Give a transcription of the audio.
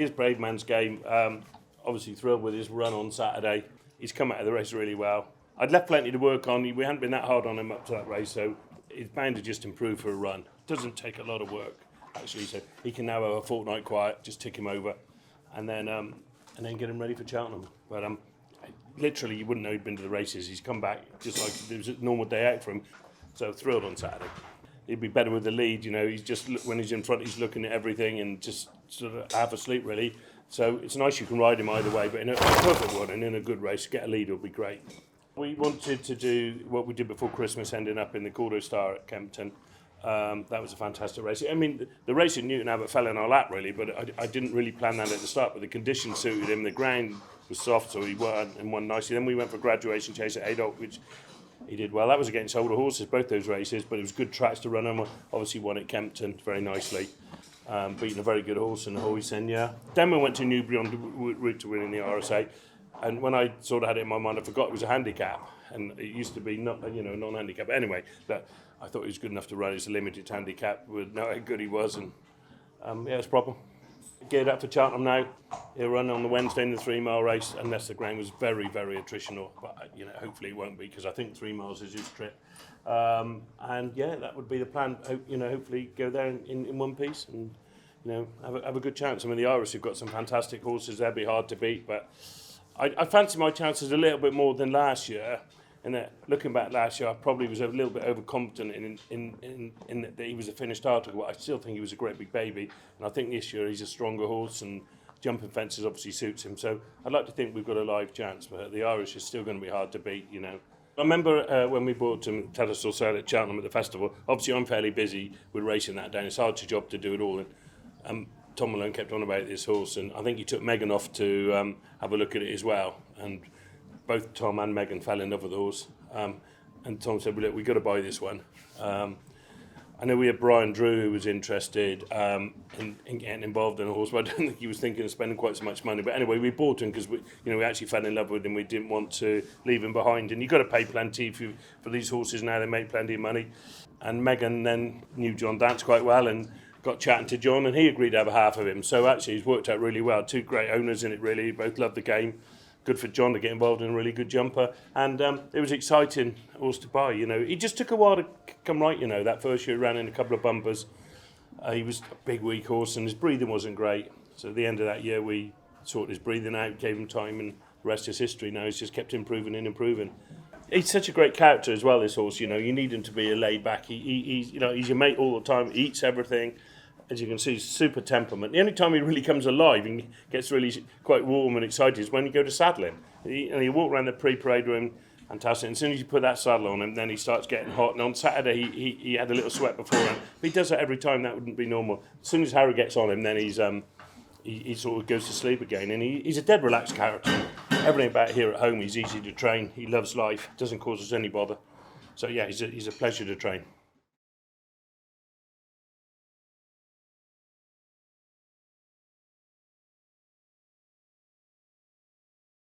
Here's Bravemansgame. Obviously thrilled with his run on Saturday. He's come out of the race really well. I'd left plenty to work on. We hadn't been that hard on him up to that race, so he's bound to just improve for a run. Doesn't take a lot of work, actually, so he can now have a fortnight quiet, just tick him over, and then get him ready for Cheltenham. But literally, you wouldn't know he'd been to the races. He's come back just like it was a normal day out for him. So thrilled on Saturday. He'd be better with the lead, He's just, when he's in front, he's looking at everything and just sort of half asleep, really. So it's nice you can ride him either way, but in a perfect one and in a good race, get a lead would be great. We wanted to do what we did before Christmas, ending up in the Cordo Star at Kempton. That was a fantastic race. I mean, the race in Newton Abbot fell in our lap, really, but I didn't really plan that at the start, but the conditions suited him. The ground was soft, so he won nicely. Then we went for a graduation chase at Adolf, which he did well. That was against older horses, both those races, but it was good tracks to run on. Obviously won at Kempton very nicely. Beating a very good horse in the horse, and then we went to Newbury on the route to winning the RSA, and when I sort of had it in my mind, I forgot it was a handicap, and it used to be not, non-handicap. But anyway, but I thought he was good enough to run. It's a limited handicap. We know how good he was, and it's proper. Geared up for Cheltenham now. He'll run on the Wednesday in the 3 mile race, unless the ground was very, very attritional. But hopefully it won't be, because I think 3 miles is his trip. That would be the plan. Hopefully go there in one piece and have a good chance. I mean, the Irish have got some fantastic horses. They'll be hard to beat, but I fancy my chances a little bit more than last year. And that, looking back last year, I probably was a little bit overconfident in that he was a finished article. But I still think he was a great big baby, and I think this year he's a stronger horse, and jumping fences obviously suits him. So I'd like to think we've got a live chance, but the Irish is still going to be hard to beat. I remember when we bought him Cheltenham Sale at Cheltenham at the festival. Obviously, I'm fairly busy with racing that day. It's a hard job to do it all. And Tom Malone kept on about this horse, and I think he took Megan off to have a look at it as well. And both Tom and Megan fell in love with the horse. And Tom said, well, look, we've got to buy this one. I know we had Brian Drew, who was interested in getting involved in a horse, but I don't think he was thinking of spending quite so much money. But anyway, we bought him because we actually fell in love with him. We didn't want to leave him behind. And you've got to pay plenty for these horses now. They make plenty of money. And Megan then knew John Dance quite well and got chatting to John, and he agreed to have a half of him. So actually, it's worked out really well. 2 great owners in it, really. Both love the game. Good for John to get involved in a really good jumper, and it was exciting horse to buy. He just took a while to come right. That first year he ran in a couple of bumpers. He was a big, weak horse, and his breathing wasn't great. So at the end of that year, we sorted his breathing out, gave him time, and the rest is history. Now he's just kept improving and improving. He's such a great character as well. This horse, you need him to be a laid back. He's your mate all the time. He eats everything. As you can see, super temperament. The only time he really comes alive and gets really quite warm and excited is when you go to saddle him. He walk around the pre-parade room, fantastic. And as soon as you put that saddle on him, then he starts getting hot. And on Saturday, he had a little sweat beforehand. But he does that every time. That wouldn't be normal. As soon as Harry gets on him, then he sort of goes to sleep again. And he's a dead relaxed character. Everything about here at home, he's easy to train. He loves life. Doesn't cause us any bother. So yeah, he's a pleasure to train.